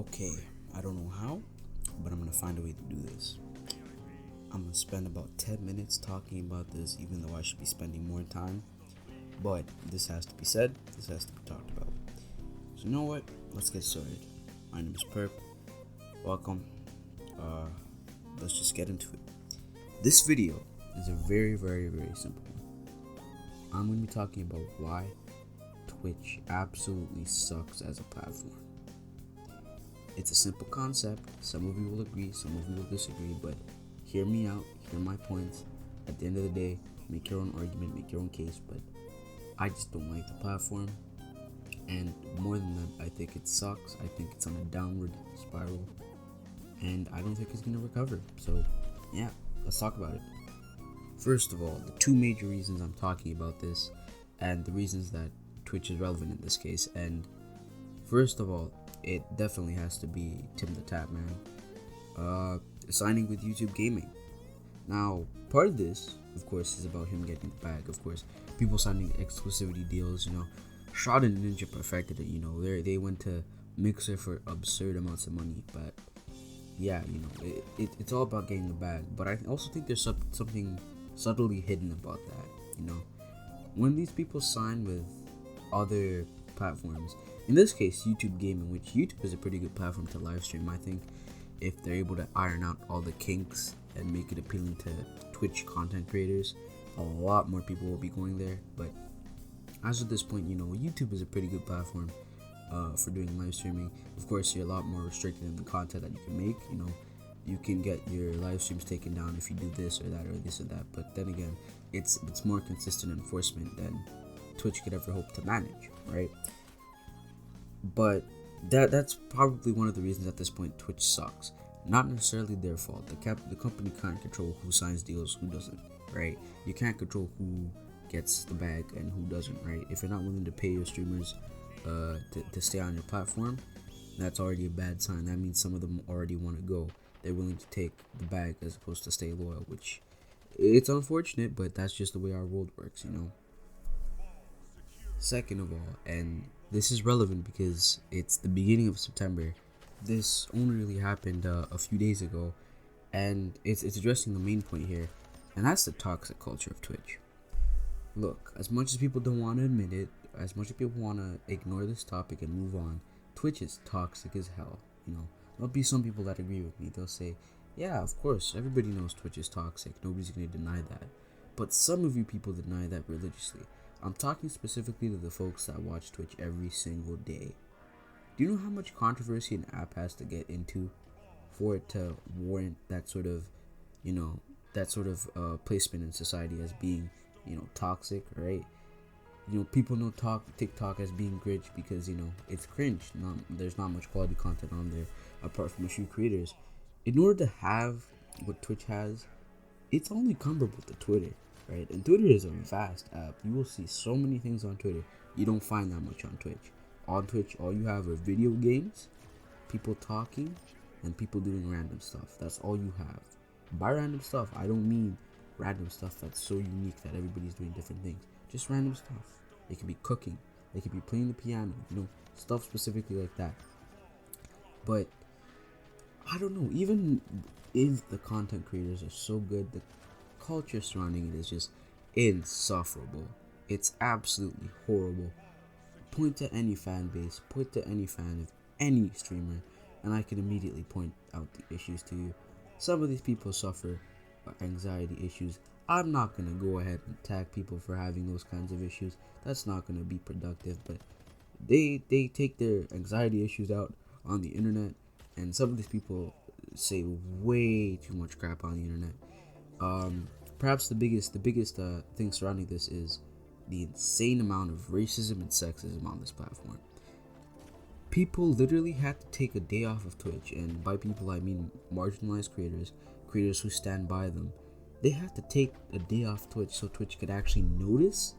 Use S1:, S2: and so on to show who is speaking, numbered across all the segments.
S1: Okay, I don't know how, but I'm gonna find a way to do this. I'm gonna spend about 10 minutes talking about this, even though I should be spending more time. But this has to be said, this has to be talked about. So, you know what? Let's get started. My name is Perp. Welcome. Uh, let's just get into it. This video is a very, very, very simple one. I'm gonna be talking about why Twitch absolutely sucks as a platform. It's a simple concept. Some of you will agree, some of you will disagree, but hear me out, hear my points. At the end of the day, make your own argument, make your own case, but I just don't like the platform. And more than that, I think it sucks. I think it's on a downward spiral, and I don't think it's gonna recover. So, yeah, let's talk about it. First of all, the two major reasons I'm talking about this, and the reasons that Twitch is relevant in this case, and first of all, it definitely has to be Tim the Tap Man signing with YouTube Gaming. Now, part of this, of course, is about him getting the bag. Of course, people signing exclusivity deals. Shot and Ninja perfected it. They went to Mixer for absurd amounts of money. But yeah, it's all about getting the bag. But I also think there's something subtly hidden about that. When these people sign with other platforms, in this case YouTube Gaming, which YouTube is a pretty good platform to live stream. I think if they're able to iron out all the kinks and make it appealing to Twitch content creators, a lot more people will be going there. But as of this point, YouTube is a pretty good platform for doing live streaming. Of course, you're a lot more restricted in the content that you can make. You can get your live streams taken down if you do this or that or this or that. But then again, it's more consistent enforcement than Twitch could ever hope to manage, right? But that's probably one of the reasons at this point Twitch sucks. Not necessarily their fault. The company can't control who signs deals, who doesn't, right? You can't control who gets the bag and who doesn't, right? If you're not willing to pay your streamers to stay on your platform, that's already a bad sign. That means some of them already want to go. They're willing to take the bag as opposed to stay loyal, which it's unfortunate, but that's just the way our world works, Second of all, and this is relevant because it's the beginning of September. This only really happened a few days ago, and it's addressing the main point here, and that's the toxic culture of Twitch. Look, as much as people don't want to admit it, as much as people want to ignore this topic and move on, Twitch is toxic as hell. There'll be some people that agree with me. They'll say, yeah, of course, everybody knows Twitch is toxic. Nobody's going to deny that. But some of you people deny that religiously. I'm talking specifically to the folks that watch Twitch every single day. Do you know how much controversy an app has to get into for it to warrant that sort of, placement in society as being, toxic, right? People know TikTok as being cringe because, it's cringe. There's not much quality content on there apart from a few creators. In order to have what Twitch has, it's only comparable to Twitter, right? And Twitter is a vast app. You will see so many things on Twitter. You don't find that much on Twitch. On Twitch, all you have are video games, people talking, and people doing random stuff. That's all you have. By random stuff, I don't mean random stuff that's so unique that everybody's doing different things. Just random stuff. They could be cooking. They could be playing the piano. Stuff specifically like that. But I don't know. Even if the content creators are so good, the culture surrounding it is just insufferable. It's absolutely horrible. Point to any fan base, point to any fan of any streamer, and I can immediately point out the issues to you. Some of these people suffer anxiety issues. I'm not going to go ahead and tag people for having those kinds of issues. That's not going to be productive, but they take their anxiety issues out on the internet, and some of these people say way too much crap on the internet. Perhaps the biggest thing surrounding this is the insane amount of racism and sexism on this platform. People literally had to take a day off of Twitch, and by people I mean marginalized creators who stand by them. They had to take a day off Twitch so Twitch could actually notice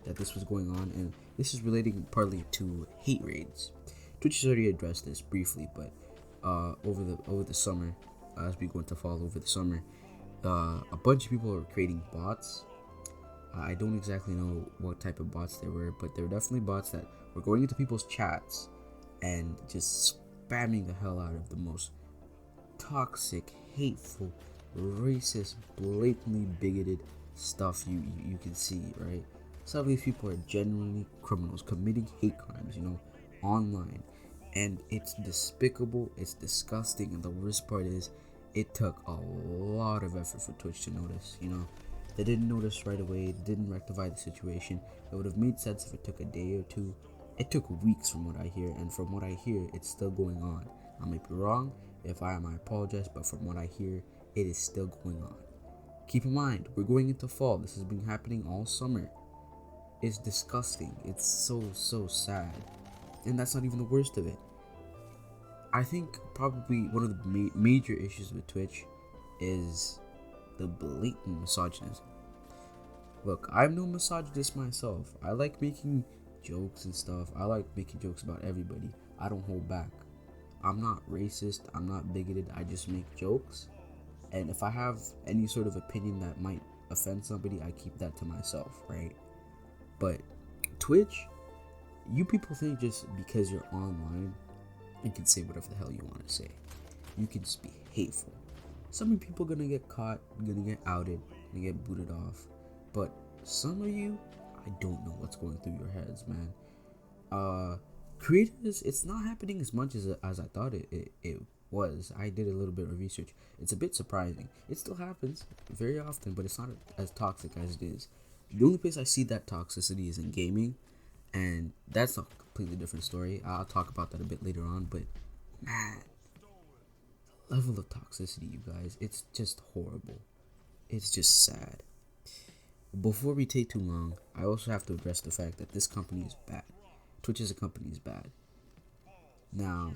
S1: that this was going on, and this is relating partly to hate raids. Twitch has already addressed this briefly, but over the summer, as we go into fall over the summer, a bunch of people are creating bots. I don't exactly know what type of bots they were, but they were definitely bots that were going into people's chats and just spamming the hell out of the most toxic, hateful, racist, blatantly bigoted stuff you can see, right? Some of these people are genuinely criminals committing hate crimes, online. And it's despicable, it's disgusting, and the worst part is it took a lot of effort for Twitch to notice, They didn't notice right away, they didn't rectify the situation. It would have made sense if it took a day or two. It took weeks from what I hear, and from what I hear, it's still going on. I might be wrong. If I am, I apologize, but from what I hear, it is still going on. Keep in mind, we're going into fall. This has been happening all summer. It's disgusting. It's so sad. And that's not even the worst of it. I think probably one of the major issues with Twitch is the blatant misogynism. Look, I'm no misogynist myself. I like making jokes and stuff. I like making jokes about everybody. I don't hold back. I'm not racist. I'm not bigoted. I just make jokes. And if I have any sort of opinion that might offend somebody, I keep that to myself, right? But Twitch, you people think just because you're online, you can say whatever the hell you want to say. You can just be hateful. Some people gonna get caught, gonna get outed, gonna get booted off. But some of you, I don't know what's going through your heads, man. Creators, it's not happening as much as I thought it was. I did a little bit of research. It's a bit surprising. It still happens very often, but it's not as toxic as it is. The only place I see that toxicity is in gaming, and that's a completely different story. I'll talk about that a bit later on, but man, the level of toxicity, you guys, it's just horrible. It's just sad. Before we take too long, I also have to address the fact that this company is bad. Twitch as a company is bad. Now,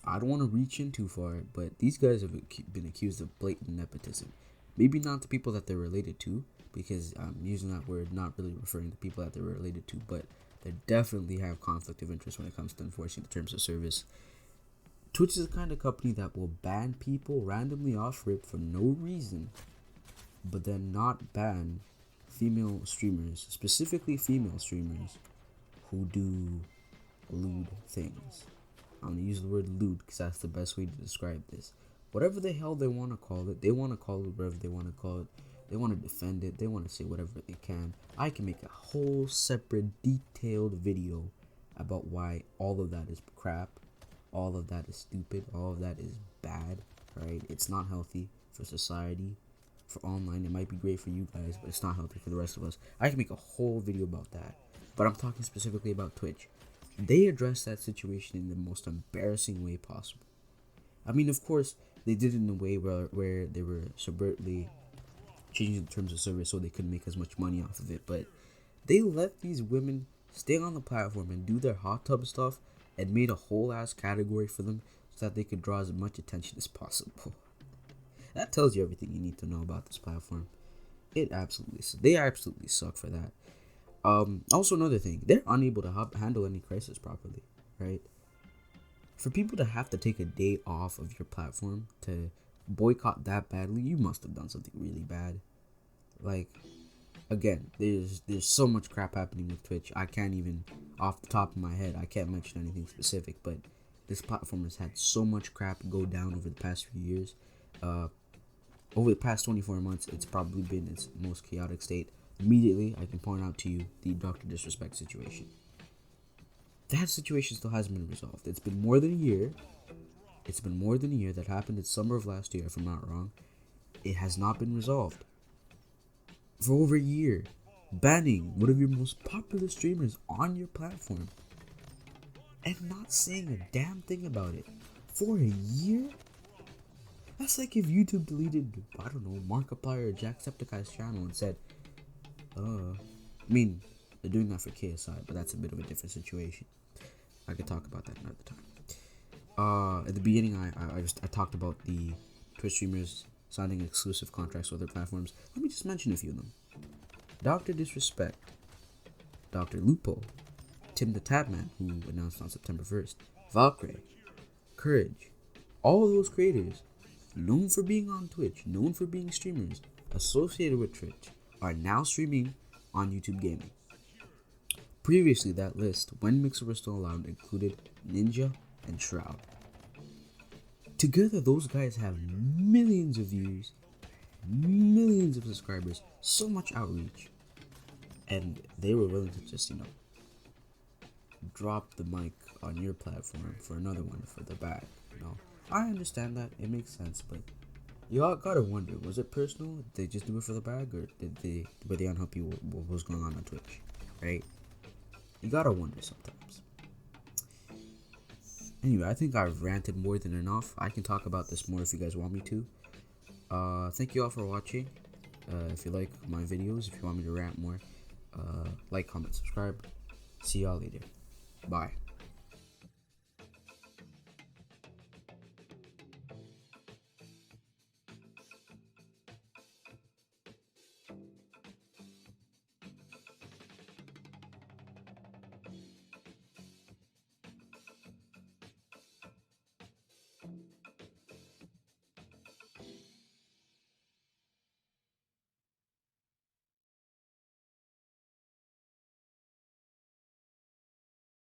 S1: I don't want to reach in too far, but these guys have been accused of blatant nepotism. Maybe not the people that they're related to, because I'm using that word not really referring to people that they're related to, but they definitely have conflict of interest when it comes to enforcing the terms of service. Twitch is the kind of company that will ban people randomly off rip for no reason, but then not ban female streamers, specifically female streamers, who do lewd things. I'm going to use the word lewd because that's the best way to describe this. Whatever the hell they want to call it, they want to call it whatever they want to call it. They want to defend it. They want to say whatever they can. I can make a whole separate detailed video about why all of that is crap. All of that is stupid. All of that is bad, right? It's not healthy for society. For online, it might be great for you guys, but it's not healthy for the rest of us. I can make a whole video about that. But I'm talking specifically about Twitch. They addressed that situation in the most embarrassing way possible. I mean, of course, they did it in a way where they were subvertly changing the terms of service so they couldn't make as much money off of it. But they let these women stay on the platform and do their hot tub stuff and made a whole ass category for them so that they could draw as much attention as possible. That tells you everything you need to know about this platform. They absolutely suck for that. Also another thing, they're unable to handle any crisis properly, right? For people to have to take a day off of your platform to boycott that badly, you must have done something really bad. Like, again, there's so much crap happening with Twitch. I can't even, off the top of my head, I can't mention anything specific, but this platform has had so much crap go down over the past few years. Over the past 24 months, it's probably been its most chaotic state. Immediately, I can point out to you the Dr. Disrespect situation. That situation still hasn't been resolved. It's been more than a year. That happened in summer of last year, if I'm not wrong. It has not been resolved. For over a year. Banning one of your most popular streamers on your platform. And not saying a damn thing about it. For a year? That's like if YouTube deleted, I don't know, Markiplier or Jacksepticeye's channel and said, I mean, they're doing that for KSI, but that's a bit of a different situation. I could talk about that another time. At the beginning, I talked about the Twitch streamers signing exclusive contracts with other platforms. Let me just mention a few of them. Dr. Disrespect, Dr. Lupo, Tim the Tapman, who announced on September 1st, Valkyrie, Courage, all of those creators, known for being on Twitch, known for being streamers, associated with Twitch, are now streaming on YouTube Gaming. Previously, that list, when mixers were still allowed, included Ninja, and Shroud. Together, those guys have millions of views, millions of subscribers, so much outreach, and they were willing to just, drop the mic on your platform for another one for the bag. I understand that, it makes sense, but you all gotta wonder, was it personal? Did they just do it for the bag, or were they unhappy what was going on Twitch, right? You gotta wonder sometimes. Anyway, I think I've ranted more than enough. I can talk about this more if you guys want me to. Thank you all for watching. If you like my videos, if you want me to rant more, like, comment, subscribe. See y'all later. Bye.